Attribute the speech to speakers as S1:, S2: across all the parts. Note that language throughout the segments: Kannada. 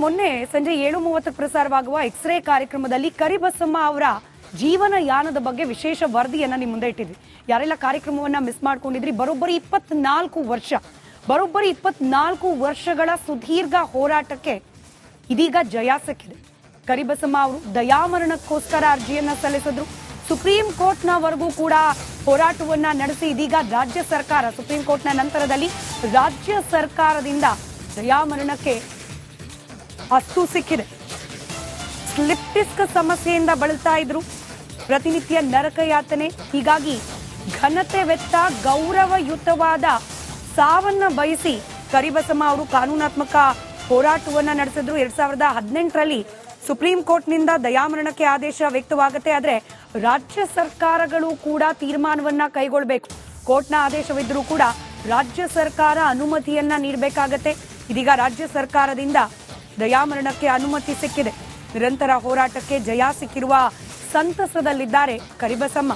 S1: ಮೊನ್ನೆ ಸಂಜೆ 7:30ಕ್ಕೆ ಪ್ರಸಾರವಾಗುವ ಎಕ್ಸ್ರೇ ಕಾರ್ಯಕ್ರಮದಲ್ಲಿ ಕರಿಬಸಮ್ಮ ಅವರ ಜೀವನ ಯಾನದ ಬಗ್ಗೆ ವಿಶೇಷ ವರದಿಯನ್ನ ನಿಮ್ಮ ಮುಂದೆ ಇಟ್ಟಿದ್ವಿ. ಯಾರೆಲ್ಲ ಕಾರ್ಯಕ್ರಮವನ್ನ ಮಿಸ್ ಮಾಡ್ಕೊಂಡಿದ್ರಿ, ಬರೋಬ್ಬರಿ 24 ವರ್ಷಗಳ ಸುದೀರ್ಘ ಹೋರಾಟಕ್ಕೆ ಇದೀಗ ಜಯ ಸಿಕ್ಕಿದೆ. ಕರಿಬಸಮ್ಮ ಅವರು ದಯಾಮರಣಕ್ಕೋಸ್ಕರ ಅರ್ಜಿಯನ್ನ ಸಲ್ಲಿಸಿದ್ರು. ಸುಪ್ರೀಂ ಕೋರ್ಟ್ನವರೆಗೂ ಕೂಡ ಹೋರಾಟವನ್ನ ನಡೆಸಿ ಇದೀಗ ರಾಜ್ಯ ಸರ್ಕಾರ, ಸುಪ್ರೀಂ ಕೋರ್ಟ್ನ ನಂತರದಲ್ಲಿ ರಾಜ್ಯ ಸರ್ಕಾರದಿಂದ ದಯಾಮರಣಕ್ಕೆ ಅಸ್ತು ಸಿಕ್ಕಿದೆ. ಸ್ಲಿಪ್ ಡಿಸ್ಕ್ ಸಮಸ್ಯೆಯಿಂದ ಬಳಲ್ತಾ ಇದ್ರು, ಪ್ರತಿನಿತ್ಯ ನರಕ ಯಾತನೆ. ಹೀಗಾಗಿ ಘನತೆ ವೆತ್ತ ಗೌರವಯುತವಾದ ಸಾವನ್ನ ಬಯಸಿ ಕರಿಬಸಮ್ಮ ಅವರು ಕಾನೂನಾತ್ಮಕ ಹೋರಾಟವನ್ನ ನಡೆಸಿದ್ರು. 2018ರಲ್ಲಿ ಸುಪ್ರೀಂ ಕೋರ್ಟ್ನಿಂದ ದಯಾಮರಣಕ್ಕೆ ಆದೇಶ ವ್ಯಕ್ತವಾಗುತ್ತೆ. ಆದರೆ ರಾಜ್ಯ ಸರ್ಕಾರಗಳು ಕೂಡ ತೀರ್ಮಾನವನ್ನ ಕೈಗೊಳ್ಳಬೇಕು. ಕೋರ್ಟ್ನ ಆದೇಶವಿದ್ರೂ ಕೂಡ ರಾಜ್ಯ ಸರ್ಕಾರ ಅನುಮತಿಯನ್ನ ನೀಡಬೇಕಾಗತ್ತೆ. ಇದೀಗ ರಾಜ್ಯ ಸರ್ಕಾರದಿಂದ ದಯಾಮರಣಕ್ಕೆ ಅನುಮತಿ ಸಿಕ್ಕಿದೆ. ನಿರಂತರ ಹೋರಾಟಕ್ಕೆ ಜಯ ಸಿಕ್ಕಿರುವ ಸಂತಸದಲ್ಲಿದ್ದಾರೆ ಕರಿಬಸಮ್ಮ.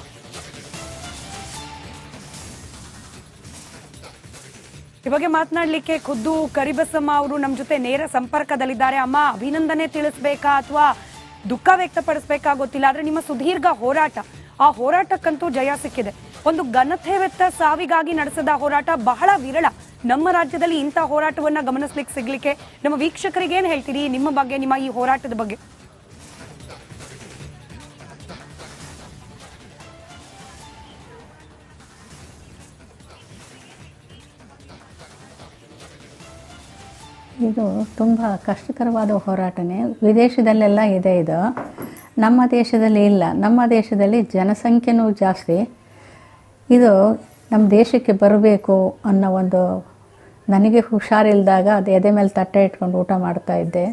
S1: ಈ ಬಗ್ಗೆ ಮಾತನಾಡಲಿಕ್ಕೆ ಖುದ್ದು ಕರಿಬಸಮ್ಮ ಅವರು ನಮ್ಮ ಜೊತೆ ನೇರ ಸಂಪರ್ಕದಲ್ಲಿದ್ದಾರೆ. ಅಮ್ಮ, ಅಭಿನಂದನೆ ತಿಳಿಸ್ಬೇಕಾ ಅಥವಾ ದುಃಖ ವ್ಯಕ್ತಪಡಿಸ್ಬೇಕಾ ಗೊತ್ತಿಲ್ಲ, ಆದ್ರೆ ನಿಮ್ಮ ಸುದೀರ್ಘ ಹೋರಾಟ, ಆ ಹೋರಾಟಕ್ಕಂತೂ ಜಯ ಸಿಕ್ಕಿದೆ. ಒಂದು ಘನತೆವೆತ್ತ ಸಾವಿಗಾಗಿ ನಡೆಸಿದ ಹೋರಾಟ ಬಹಳ ವಿರಳ. ನಮ್ಮ ರಾಜ್ಯದಲ್ಲಿ ಇಂಥ ಹೋರಾಟವನ್ನ ಗಮನಿಸ್ಲಿಕ್ಕೆ ಸಿಗ್ಲಿಕ್ಕೆ ನಮ್ಮ ವೀಕ್ಷಕರಿಗೆ ಏನ್ ಹೇಳ್ತೀರಿ ನಿಮ್ಮ ಬಗ್ಗೆ, ನಿಮ್ಮ ಈ ಹೋರಾಟದ ಬಗ್ಗೆ?
S2: ಇದು ತುಂಬ ಕಷ್ಟಕರವಾದ ಹೋರಾಟನೇ. ವಿದೇಶದಲ್ಲೆಲ್ಲ ಇದೆ, ಇದು ನಮ್ಮ ದೇಶದಲ್ಲಿ ಇಲ್ಲ. ನಮ್ಮ ದೇಶದಲ್ಲಿ ಜನಸಂಖ್ಯೆನೂ ಜಾಸ್ತಿ. ಇದು ನಮ್ಮ ದೇಶಕ್ಕೆ ಬರಬೇಕು ಅನ್ನೋ ಒಂದು, ನನಗೆ ಹುಷಾರಿಲ್ದಾಗ ಅದು ಎದೆ ಮೇಲೆ ತಟ್ಟೆ ಇಟ್ಕೊಂಡು ಊಟ ಮಾಡ್ತಾಯಿದ್ದೆ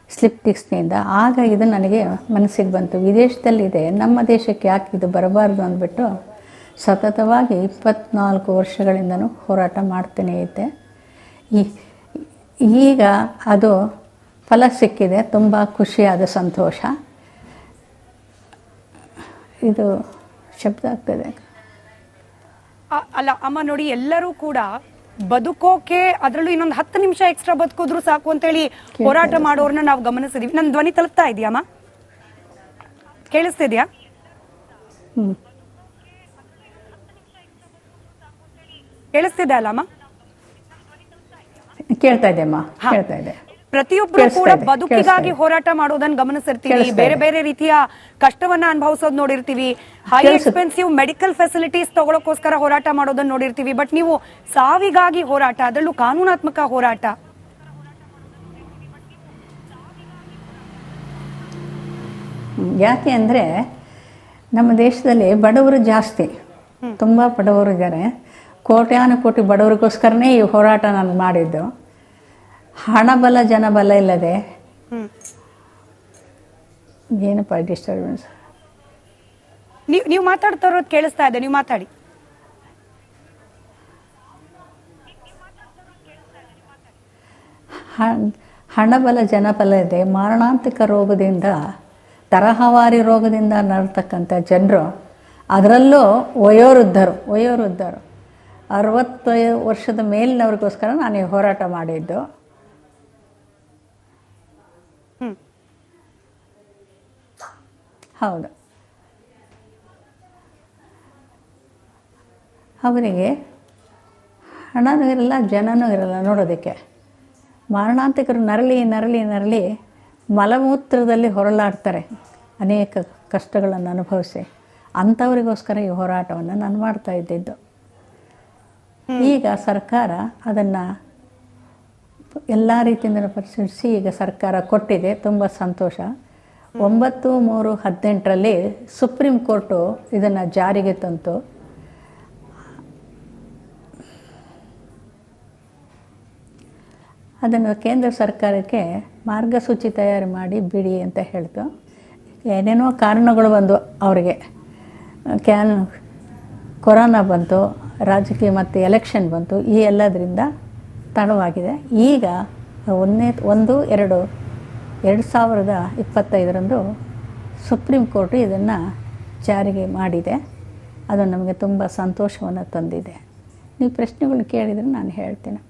S2: ಸ್ಲಿಪ್ ಡಿಸ್ಕ್ನಿಂದ. ಆಗ ಇದು ನನಗೆ ಮನಸ್ಸಿಗೆ ಬಂತು, ವಿದೇಶದಲ್ಲಿದೆ, ನಮ್ಮ ದೇಶಕ್ಕೆ ಯಾಕೆ ಇದು ಬರಬಾರ್ದು ಅಂದ್ಬಿಟ್ಟು ಸತತವಾಗಿ 24 ವರ್ಷಗಳಿಂದನೂ ಹೋರಾಟ ಮಾಡ್ತಾನೇ ಇದ್ದೆ. ಈಗ ಅದು ಫಲ ಸಿಕ್ಕಿದೆ. ತುಂಬ ಖುಷಿಯಾದ ಸಂತೋಷ. ಇದು ಶಬ್ದ ಆಗ್ತದೆ.
S1: ಅಲ್ಲ ಅಮ್ಮ, ನೋಡಿ, ಎಲ್ಲರೂ ಕೂಡ ಬದುಕೋಕೆ ಅದರಲ್ಲೂ ಇನ್ನೊಂದು 10 ನಿಮಿಷ ಎಕ್ಸ್ಟ್ರಾ ಬದುಕಿದ್ರು ಸಾಕು ಅಂತೇಳಿ ಹೋರಾಟ ಮಾಡೋರ್ನ ನಾವು ಗಮನಿಸಿದೀವಿ. ನನ್ನ ಧ್ವನಿ ತಲುಪ್ತಾ ಇದೆಯಮ್ಮ? ಕೇಳಿಸ್ತಿದ್ಯಾ? ಕೇಳಿಸ್ತಿದೆ ಅಲ್ಲಮ್ಮ?
S2: ಕೇಳ್ತಾ ಇದೆ ಅಮ್ಮ, ಕೇಳ್ತಾ ಇದೆ.
S1: ಪ್ರತಿಯೊಬ್ಬರು ಕೂಡ ಬದುಕಿಗಾಗಿ ಹೋರಾಟ ಮಾಡೋದನ್ನ ಗಮನಿಸಿರ್ತೀವಿ. ಬೇರೆ ಬೇರೆ ರೀತಿಯ ಕಷ್ಟವನ್ನ ಅನುಭವಿಸೋದು ನೋಡಿರ್ತೀವಿ. ಹೈ ಎಕ್ಸ್ಪೆನ್ಸಿವ್ ಮೆಡಿಕಲ್ ಫೆಸಿಲಿಟೀಸ್ ತಗೊಳ್ಳೋಕೋಸ್ಕರ ಹೋರಾಟ ಮಾಡೋದನ್ನ ನೋಡಿರ್ತೀವಿ. ಬಟ್ ನೀವು ಸಾವಿಗಾಗಿ ಹೋರಾಟ, ಅದರಲ್ಲೂ ಕಾನೂನಾತ್ಮಕ ಹೋರಾಟ.
S2: ಯಾಕೆ ಅಂದರೆ ನಮ್ಮ ದೇಶದಲ್ಲಿ ಬಡವರು ಜಾಸ್ತಿ, ತುಂಬ ಬಡವರು ಇದ್ದಾರೆ. ಕೋಟ್ಯಾನುಕೋಟಿ ಬಡವರಿಗೋಸ್ಕರನೇ ಈ ಹೋರಾಟ ನಾನು ಮಾಡಿದ್ದು. ಹಣಬಲ ಜನಬಲ ಇಲ್ಲದೆ ಏನಪ್ಪ ಡಿಸ್ಟರ್ಬೆನ್ಸ್?
S1: ನೀವು ಮಾತಾಡ್ತಾ ಇರೋದು ಕೇಳಿಸ್ತಾ ಇದೆ, ನೀವು ಮಾತಾಡಿ.
S2: ಹಣಬಲ ಜನಬಲ ಇದೆ. ಮಾರಣಾಂತಿಕ ರೋಗದಿಂದ, ತರಹವಾರಿ ರೋಗದಿಂದ ನರತಕ್ಕಂಥ ಜನರು, ಅದರಲ್ಲೂ ವಯೋವೃದ್ಧರು 60 ವರ್ಷದ ಮೇಲಿನವ್ರಿಗೋಸ್ಕರ ನಾನು ಈ ಹೋರಾಟ ಮಾಡಿದ್ದು. ಹೌದು, ಅವರಿಗೆ ಹಣನೂ ಇರಲ್ಲ, ಜನನೂ ಇರಲ್ಲ ನೋಡೋದಕ್ಕೆ. ಮಾರಣಾಂತಿಕರು ನರಳಿ ಮಲಮೂತ್ರದಲ್ಲಿ ಹೊರಳಾಡ್ತಾರೆ, ಅನೇಕ ಕಷ್ಟಗಳನ್ನು ಅನುಭವಿಸಿ. ಅಂಥವರಿಗೋಸ್ಕರ ಈ ಹೋರಾಟವನ್ನು ನಾನು ಮಾಡ್ತಾ ಇದ್ದಿದ್ದು. ಈಗ ಸರ್ಕಾರ ಅದನ್ನು ಎಲ್ಲ ರೀತಿಯಿಂದ ಪರಿಶೀಲಿಸಿ ಈಗ ಸರ್ಕಾರ ಕೊಟ್ಟಿದೆ. ತುಂಬ ಸಂತೋಷ. 9/3/18ರಲ್ಲಿ ಸುಪ್ರೀಂ ಕೋರ್ಟು ಇದನ್ನು ಜಾರಿಗೆ ತಂತು. ಅದನ್ನು ಕೇಂದ್ರ ಸರ್ಕಾರಕ್ಕೆ ಮಾರ್ಗಸೂಚಿ ತಯಾರು ಮಾಡಿ ಬಿಡಿ ಅಂತ ಹೇಳ್ತು. ಏನೇನೋ ಕಾರಣಗಳು ಬಂದು ಅವರಿಗೆ, ಕೊರೋನಾ ಬಂತು, ರಾಜಕೀಯ ಮತ್ತು ಎಲೆಕ್ಷನ್ ಬಂತು, ಈ ಎಲ್ಲದರಿಂದ ತಡವಾಗಿದೆ. ಈಗ 1/2/2025ರಂದು ಸುಪ್ರೀಂ ಕೋರ್ಟು ಇದನ್ನು ಜಾರಿಗೆ ಮಾಡಿದೆ. ಅದು ನಮಗೆ ತುಂಬ ಸಂತೋಷವನ್ನು ತಂದಿದೆ. ನೀವು ಪ್ರಶ್ನೆಗಳು ಕೇಳಿದರೆ ನಾನು ಹೇಳ್ತೀನಪ್ಪ.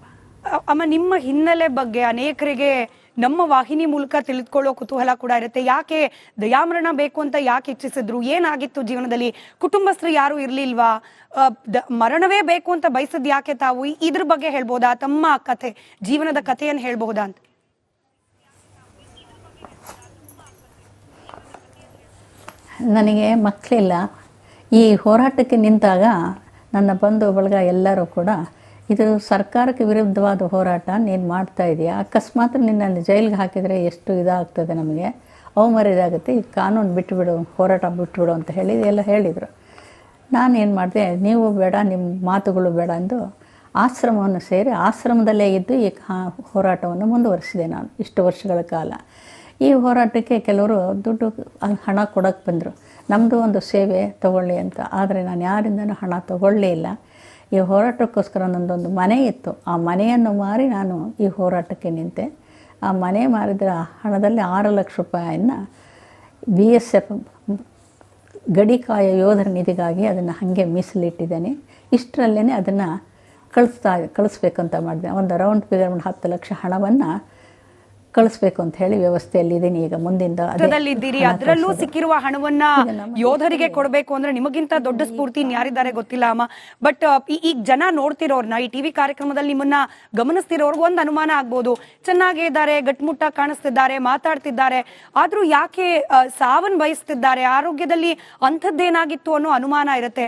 S1: ಅಮ್ಮ, ನಿಮ್ಮ ಹಿನ್ನೆಲೆ ಬಗ್ಗೆ ಅನೇಕರಿಗೆ ನಮ್ಮ ವಾಹಿನಿ ಮೂಲಕ ತಿಳಿದುಕೊಳ್ಳೋ ಕುತೂಹಲ ಕೂಡ ಇರುತ್ತೆ. ಯಾಕೆ ದಯಾಮರಣ ಬೇಕು ಅಂತ ಯಾಕೆ ಇಚ್ಛಿಸಿದ್ರು, ಏನಾಗಿತ್ತು ಜೀವನದಲ್ಲಿ, ಕುಟುಂಬಸ್ಥರು ಯಾರು ಇರ್ಲಿಲ್ವಾ, ಮರಣವೇ ಬೇಕು ಅಂತ ಬಯಸಿದ್ ಯಾಕೆ ತಾವು, ಇದ್ರ ಬಗ್ಗೆ ಹೇಳ್ಬೋದಾ, ತಮ್ಮ ಕಥೆ, ಜೀವನದ ಕಥೆಯನ್ನು ಹೇಳ್ಬಹುದಾ ಅಂತ?
S2: ನನಗೆ ಮಕ್ಕಳಿಲ್ಲ. ಈ ಹೋರಾಟಕ್ಕೆ ನಿಂತಾಗ ನನ್ನ ಬಂಧು ಬಳಗ ಎಲ್ಲರೂ ಕೂಡ ಇದು ಸರ್ಕಾರಕ್ಕೆ ವಿರುದ್ಧವಾದ ಹೋರಾಟ ನೀನು ಮಾಡ್ತಾ ಇದೆಯಾ, ಅಕಸ್ಮಾತ್ ನಿನ್ನನ್ನು ಜೈಲಿಗೆ ಹಾಕಿದರೆ ಎಷ್ಟು ಇದಾಗ್ತದೆ, ನಮಗೆ ಅವಮರ್ಯಾದಾಗುತ್ತೆ, ಈ ಕಾನೂನು ಬಿಟ್ಟುಬಿಡು, ಹೋರಾಟ ಬಿಟ್ಟುಬಿಡು ಅಂತ ಹೇಳಿ ಎಲ್ಲ ಹೇಳಿದರು. ನಾನೇನು ಮಾಡಿದೆ, ನೀವು ಬೇಡ, ನಿಮ್ಮ ಮಾತುಗಳು ಬೇಡ ಎಂದು ಆಶ್ರಮವನ್ನು ಸೇರಿ ಆಶ್ರಮದಲ್ಲೇ ಇದ್ದು ಈ ಹೋರಾಟವನ್ನು ಮುಂದುವರಿಸಿದೆ ನಾನು ಇಷ್ಟು ವರ್ಷಗಳ ಕಾಲ. ಈ ಹೋರಾಟಕ್ಕೆ ಕೆಲವರು ದುಡ್ಡು ಹಣ ಕೊಡೋಕ್ಕೆ ಬಂದರು, ನಮ್ಮದು ಒಂದು ಸೇವೆ ತಗೊಳ್ಳಿ ಅಂತ. ಆದರೆ ನಾನು ಯಾರಿಂದನೂ ಹಣ ತಗೊಳ್ಳೇ ಇಲ್ಲ. ಈ ಹೋರಾಟಕ್ಕೋಸ್ಕರ ನನ್ನದೊಂದು ಮನೆ ಇತ್ತು, ಆ ಮನೆಯನ್ನು ಮಾರಿ ನಾನು ಈ ಹೋರಾಟಕ್ಕೆ ನಿಂತೆ. ಆ ಮನೆ ಮಾರಿದ ಹಣದಲ್ಲಿ 6 ಲಕ್ಷ ರೂಪಾಯಿಯನ್ನು BSF ಗಡಿಕಾಯ ಯೋಧರ ನಿಧಿಗಾಗಿ ಅದನ್ನು ಹಾಗೆ ಮೀಸಲಿಟ್ಟಿದ್ದೇನೆ. ಇಷ್ಟರಲ್ಲೇ ಅದನ್ನು ಕಳಿಸ್ಬೇಕಂತ ಮಾಡಿದೆ. ಒಂದು ರೌಂಡ್ ಫಿಗರ್ 10 ಲಕ್ಷ ಹಣವನ್ನು ಕಳಿಸ್ಬೇಕು ಅಂತ ಹೇಳಿ ವ್ಯವಸ್ಥೆಯಲ್ಲಿ ಇದ್ದೀನಿ ಈಗ. ಮುಂದಿಂದ
S1: ಅದರಲ್ಲೂ ಸಿಕ್ಕಿರುವ ಹಣವನ್ನ ಯೋಧರಿಗೆ ಕೊಡಬೇಕು ಅಂದ್ರೆ ನಿಮಗಿಂತ ದೊಡ್ಡ ಸ್ಫೂರ್ತಿ ಯಾರಿದ್ದಾರೆ ಗೊತ್ತಿಲ್ಲ ಅಮ್ಮ. ಬಟ್ ಈಗ ಜನ ನೋಡ್ತಿರೋರ್ನ, ಈ ಟಿವಿ ಕಾರ್ಯಕ್ರಮದಲ್ಲಿ ನಿಮ್ಮನ್ನ ಗಮನಿಸ್ತಿರೋರ್ಗೆ ಒಂದು ಅನುಮಾನ ಆಗ್ಬೋದು, ಚೆನ್ನಾಗೇ ಇದ್ದಾರೆ, ಗಟ್ಮುಟ್ಟ ಕಾಣಿಸ್ತಿದ್ದಾರೆ, ಮಾತಾಡ್ತಿದ್ದಾರೆ, ಆದ್ರೂ ಯಾಕೆ ಸಾವನ್ ಬಯಸ್ತಿದ್ದಾರೆ, ಆರೋಗ್ಯದಲ್ಲಿ ಅಂಥದ್ದೇನಾಗಿತ್ತು ಅನ್ನೋ ಅನುಮಾನ ಇರುತ್ತೆ.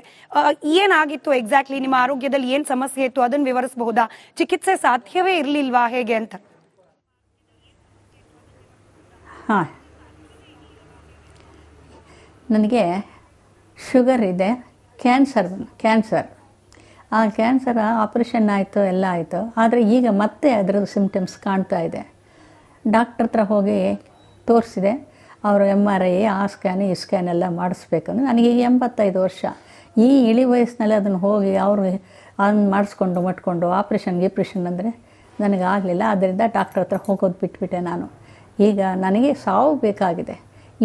S1: ಏನಾಗಿತ್ತು ಎಕ್ಸಾಕ್ಟ್ಲಿ, ನಿಮ್ಮ ಆರೋಗ್ಯದಲ್ಲಿ ಏನ್ ಸಮಸ್ಯೆ ಇತ್ತು ಅದನ್ನ ವಿವರಿಸಬಹುದಾ, ಚಿಕಿತ್ಸೆ ಸಾಧ್ಯವೇ ಇರ್ಲಿಲ್ವಾ, ಹೇಗೆ ಅಂತ?
S2: ಹಾಂ, ನನಗೆ ಶುಗರ್ ಇದೆ, ಕ್ಯಾನ್ಸರ್. ಆ ಕ್ಯಾನ್ಸರ್ ಆಪ್ರೇಷನ್ ಆಯಿತು, ಎಲ್ಲ ಆಯಿತು. ಆದರೆ ಈಗ ಮತ್ತೆ ಅದರದ್ದು ಸಿಮ್ಟಮ್ಸ್ ಕಾಣ್ತಾ ಇದೆ. ಡಾಕ್ಟ್ರ್ ಹತ್ರ ಹೋಗಿ ತೋರಿಸಿದೆ. ಅವರು MRI, ಆ ಸ್ಕ್ಯಾನ್, ಈ ಸ್ಕ್ಯಾನ್ ಎಲ್ಲ ಮಾಡಿಸ್ಬೇಕಂದ್ರೆ ನನಗೆ 85 ವರ್ಷ. ಈ ಇಳಿ ವಯಸ್ಸಿನಲ್ಲಿ ಅದನ್ನು ಹೋಗಿ ಅವರು ಅದನ್ನು ಮಾಡಿಸ್ಕೊಂಡು ಮಟ್ಕೊಂಡು ಆಪ್ರೇಷನ್ ಅಂದರೆ ನನಗಾಗಲಿಲ್ಲ. ಆದ್ದರಿಂದ ಡಾಕ್ಟ್ರ್ ಹತ್ರ ಹೋಗೋದು ಬಿಟ್ಬಿಟ್ಟೆ ನಾನು. ಈಗ ನನಗೆ ಸಾವು ಬೇಕಾಗಿದೆ,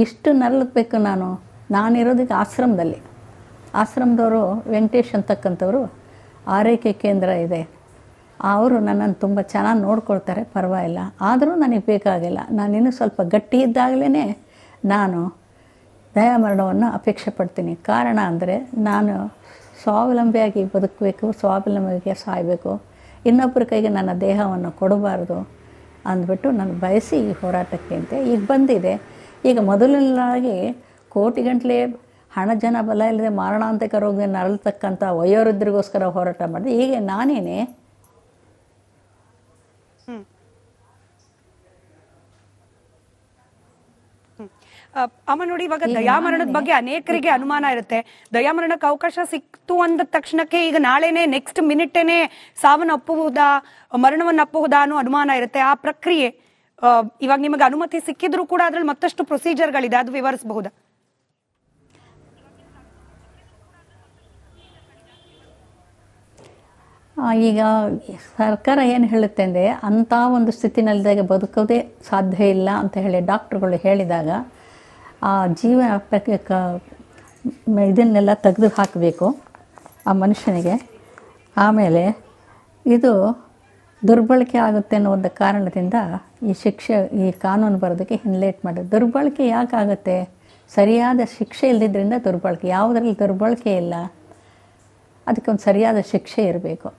S2: ಇಷ್ಟು ನರಳಬೇಕು. ನಾನಿರೋದಕ್ಕೆ ಆಶ್ರಮದವರು ವೆಂಕಟೇಶ್ ಅಂತಕ್ಕಂಥವ್ರು ಆರೈಕೆ ಕೇಂದ್ರ ಇದೆ, ಅವರು ನನ್ನನ್ನು ತುಂಬ ಚೆನ್ನಾಗಿ ನೋಡ್ಕೊಳ್ತಾರೆ, ಪರವಾಗಿಲ್ಲ. ಆದರೂ ನನಗೆ ಬೇಕಾಗಿಲ್ಲ. ನಾನಿನ್ನೂ ಸ್ವಲ್ಪ ಗಟ್ಟಿ ಇದ್ದಾಗಲೇ ನಾನು ದಯಾಮರಣವನ್ನು ಅಪೇಕ್ಷೆ ಪಡ್ತೀನಿ. ಕಾರಣ ಅಂದರೆ ನಾನು ಸ್ವಾವಲಂಬಿಯಾಗಿ ಬದುಕಬೇಕು, ಸ್ವಾವಲಂಬಿಯಾಗಿ ಸಾಯಬೇಕು, ಇನ್ನೊಬ್ಬರ ಕೈಗೆ ನನ್ನ ದೇಹವನ್ನು ಕೊಡಬಾರ್ದು ಅಂದ್ಬಿಟ್ಟು ನಾನು ಬಯಸಿ ಈ ಹೋರಾಟಕ್ಕೆ ಅಂತ ಈಗ ಬಂದಿದೆ. ಈಗ ಮೊದಲನೇದಾಗಿ ಕೋಟಿಗಟ್ಟಲೆ ಹಣ, ಜನ, ಬಲ ಇಲ್ಲದೆ ಮಾರಣಾಂತಿಕ ರೋಗ ನರಳತಕ್ಕಂಥ ವಯೋವೃದ್ಧರಿಗೋಸ್ಕರ ಹೋರಾಟ ಮಾಡಿದೆ. ಈಗ ನಾನೇನೆ
S1: ಅಮ್ಮ ನೋಡಿ, ಇವಾಗ ದಯಾಮರಣದ ಬಗ್ಗೆ ಅನೇಕರಿಗೆ ಅನುಮಾನ ಇರುತ್ತೆ. ದಯಾಮರಣಕ್ಕೆ ಅವಕಾಶ ಸಿಕ್ತು ಅಂದ ತಕ್ಷಣಕ್ಕೆ ಈಗ ನಾಳೆನೆ ನೆಕ್ಸ್ಟ್ ಮಿನಿಟೇನೆ ಸಾವನ್ನ ಅಪ್ಪಬಹುದಾ, ಮರಣವನ್ನು ಅಪ್ಪಬಹುದಾ ಅನ್ನೋ ಅನುಮಾನ ಇರುತ್ತೆ. ಆ ಪ್ರಕ್ರಿಯೆ ಇವಾಗ ನಿಮಗೆ ಅನುಮತಿ ಸಿಕ್ಕಿದ್ರು ಕೂಡ ಅದ್ರಲ್ಲಿ ಮತ್ತಷ್ಟು ಪ್ರೊಸೀಜರ್ಗಳಿದೆ, ಅದು ವಿವರಿಸಬಹುದಾ?
S2: ಈಗ ಸರ್ಕಾರ ಏನು ಹೇಳುತ್ತೆ ಅಂದರೆ, ಅಂಥ ಒಂದು ಸ್ಥಿತಿನಲ್ಲಿದ್ದಾಗ ಬದುಕೋದೇ ಸಾಧ್ಯ ಇಲ್ಲ ಅಂತ ಹೇಳಿ ಡಾಕ್ಟ್ರುಗಳು ಹೇಳಿದಾಗ ಆ ಜೀವನ ಇದನ್ನೆಲ್ಲ ತೆಗೆದು ಹಾಕಬೇಕು ಆ ಮನುಷ್ಯನಿಗೆ. ಆಮೇಲೆ ಇದು ದುರ್ಬಳಕೆ ಆಗುತ್ತೆ ಅನ್ನೋ ಒಂದು ಕಾರಣದಿಂದ ಈ ಕಾನೂನು ಬರೋದಕ್ಕೆ ಹಿನ್ನೆಲೆಟ್ ಮಾಡೋದು. ದುರ್ಬಳಕೆ ಯಾಕಾಗುತ್ತೆ? ಸರಿಯಾದ ಶಿಕ್ಷೆ ಇಲ್ಲದಿದ್ದರಿಂದ ದುರ್ಬಳಕೆ. ಯಾವುದರಲ್ಲಿ ದುರ್ಬಳಕೆ ಇಲ್ಲ, ಅದಕ್ಕೊಂದು ಸರಿಯಾದ ಶಿಕ್ಷೆ ಇರಬೇಕು.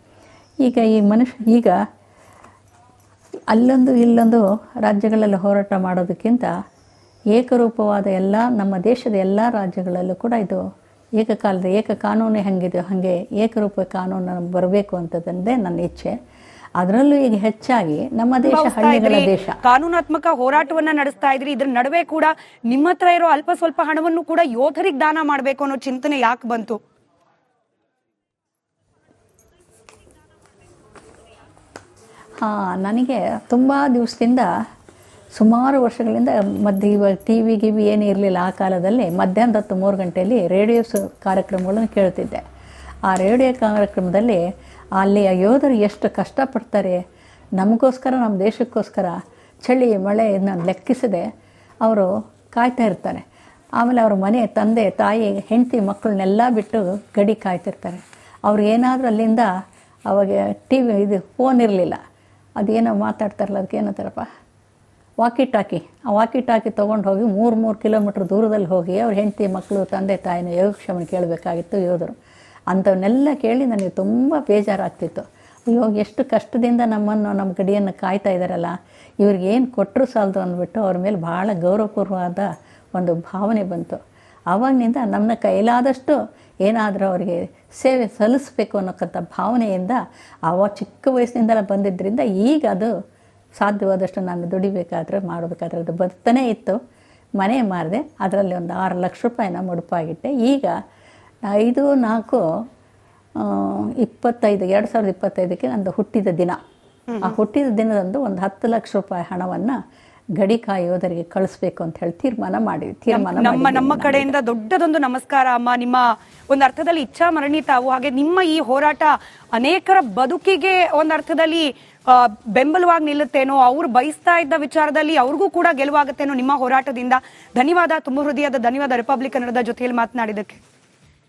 S2: ಈಗ ಈ ಮನುಷ್ಯ ಅಲ್ಲೊಂದು ಇಲ್ಲೊಂದು ರಾಜ್ಯಗಳಲ್ಲಿ ಹೋರಾಟ ಮಾಡೋದಕ್ಕಿಂತ ಏಕರೂಪವಾದ ನಮ್ಮ ದೇಶದ ಎಲ್ಲ ರಾಜ್ಯಗಳಲ್ಲೂ ಕೂಡ ಇದು ಏಕ ಕಾನೂನು ಹೆಂಗಿದೆ ಹಾಗೆ ಏಕರೂಪ ಕಾನೂನು ಬರಬೇಕು ಅಂತದಂದೇ ನನ್ನ ಇಚ್ಛೆ. ಅದರಲ್ಲೂ ಈಗ ಹೆಚ್ಚಾಗಿ ನಮ್ಮ ದೇಶ ಹಳ್ಳಿಗಳ ದೇಶ.
S1: ಕಾನೂನಾತ್ಮಕ ಹೋರಾಟವನ್ನ ನಡೆಸ್ತಾ ಇದ್ರಿ, ಇದ್ರ ನಡುವೆ ಕೂಡ ನಿಮ್ಮ ಹತ್ರ ಇರೋ ಅಲ್ಪ ಸ್ವಲ್ಪ ಹಣವನ್ನು ಕೂಡ ಯೋಧರಿಗೆ ದಾನ ಮಾಡಬೇಕು ಅನ್ನೋ ಚಿಂತನೆ ಯಾಕೆ ಬಂತು?
S2: ನನಗೆ ತುಂಬ ದಿವಸದಿಂದ, ಸುಮಾರು ವರ್ಷಗಳಿಂದ ಇವಾಗ ಟಿ ವಿ ಏನೂ ಇರಲಿಲ್ಲ ಆ ಕಾಲದಲ್ಲಿ. ಮಧ್ಯಾಹ್ನದ ಹೊತ್ತು 3 ಗಂಟೆಯಲ್ಲಿ ರೇಡಿಯೋ ಕಾರ್ಯಕ್ರಮಗಳನ್ನು ಕೇಳ್ತಿದ್ದೆ. ಆ ರೇಡಿಯೋ ಕಾರ್ಯಕ್ರಮದಲ್ಲಿ ಅಲ್ಲಿಯ ಯೋಧರು ಎಷ್ಟು ಕಷ್ಟಪಡ್ತಾರೆ, ನಮಗೋಸ್ಕರ, ನಮ್ಮ ದೇಶಕ್ಕೋಸ್ಕರ ಚಳಿ ಮಳೆ ಇದನ್ನು ಲೆಕ್ಕಿಸದೆ ಅವರು ಕಾಯ್ತಾ ಇರ್ತಾರೆ. ಆಮೇಲೆ ಅವ್ರ ಮನೆ, ತಂದೆ ತಾಯಿ, ಹೆಂಡತಿ ಮಕ್ಕಳನ್ನೆಲ್ಲ ಬಿಟ್ಟು ಗಡಿ ಕಾಯ್ತಿರ್ತಾರೆ. ಅವ್ರು ಏನಾದರೂ ಅಲ್ಲಿಂದ, ಅವಾಗ ಫೋನ್ ಇರಲಿಲ್ಲ, ಅದೇನೋ ಮಾತಾಡ್ತಾರಲ್ಲ, ಅದಕ್ಕೆ ಏನಂತಾರಪ್ಪ, ವಾಕಿ ಟಾಕಿ ತೊಗೊಂಡು ಹೋಗಿ 3 ಕಿಲೋಮೀಟ್ರ್ ದೂರದಲ್ಲಿ ಹೋಗಿ ಅವ್ರ ಹೆಂಡತಿ ಮಕ್ಕಳು ತಂದೆ ತಾಯಿನ ಯೋಗಕ್ಷೇಮ ಕೇಳಬೇಕಾಗಿತ್ತು ಯೋಧರು. ಅಂಥವನ್ನೆಲ್ಲ ಕೇಳಿ ನನಗೆ ತುಂಬ ಬೇಜಾರಾಗ್ತಿತ್ತು. ಅಯ್ಯೋ ಎಷ್ಟು ಕಷ್ಟದಿಂದ ನಮ್ಮ ಗಡಿಯನ್ನು ಕಾಯ್ತಾ ಇದ್ದಾರಲ್ಲ, ಇವ್ರಿಗೇನು ಕೊಟ್ಟರು ಸಾಲದು ಅಂದ್ಬಿಟ್ಟು ಅವ್ರ ಮೇಲೆ ಭಾಳ ಗೌರವಪೂರ್ವವಾದ ಒಂದು ಭಾವನೆ ಬಂತು. ಆವಾಗಿನಿಂದ ನಮ್ಮ ಕೈಲಾದಷ್ಟು ಏನಾದರೂ ಅವರಿಗೆ ಸೇವೆ ಸಲ್ಲಿಸಬೇಕು ಅನ್ನೋಕ್ಕಂಥ ಭಾವನೆಯಿಂದ ಚಿಕ್ಕ ವಯಸ್ಸಿನಿಂದಲೇ ಬಂದಿದ್ದರಿಂದ ಈಗ ಅದು ಸಾಧ್ಯವಾದಷ್ಟು ನಾನು ಮಾಡಬೇಕಾದ್ರೆ ಅದು ಬರ್ತಾನೇ ಇತ್ತು. ಮನೆ ಮಾರಿದೆ, ಅದರಲ್ಲಿ ಒಂದು 6 ಲಕ್ಷ ರೂಪಾಯಿನ ಮುಡುಪಾಗಿಟ್ಟೆ. ಈಗ 2025ಕ್ಕೆ ನಂದು ಹುಟ್ಟಿದ ದಿನ. ಆ ಹುಟ್ಟಿದ ದಿನದಂದು ಒಂದು 10 ಲಕ್ಷ ರೂಪಾಯಿ ಹಣವನ್ನು ಗಡಿಕಾಯಿ ಯೋಧರಿಗೆ ಕಳಿಸ್ಬೇಕು ಅಂತ ಹೇಳಿ ತೀರ್ಮಾನ
S1: ನಮ್ಮ ಕಡೆಯಿಂದ ದೊಡ್ಡದೊಂದು ನಮಸ್ಕಾರ ಅಮ್ಮ. ನಿಮ್ಮ ಒಂದು ಅರ್ಥದಲ್ಲಿ ಇಚ್ಛಾ ಮರಣಿ ತಾವು. ಹಾಗೆ ನಿಮ್ಮ ಈ ಹೋರಾಟ ಅನೇಕರ ಬದುಕಿಗೆ ಒಂದು ಅರ್ಥದಲ್ಲಿ ಬೆಂಬಲವಾಗಿ ನಿಲ್ಲುತ್ತೇನೋ, ಅವ್ರು ಬಯಸ್ತಾ ಇದ್ದ ವಿಚಾರದಲ್ಲಿ ಅವ್ರಿಗೂ ಕೂಡ ಗೆಲುವಾಗುತ್ತೇನೋ ನಿಮ್ಮ ಹೋರಾಟದಿಂದ. ಧನ್ಯವಾದ, ತುಂಬ ಹೃದಯದ ಧನ್ಯವಾದ ರಿಪಬ್ಲಿಕ್ ಕನ್ನಡದ ಜೊತೆಯಲ್ಲಿ ಮಾತನಾಡಿದ್ದಕ್ಕೆ.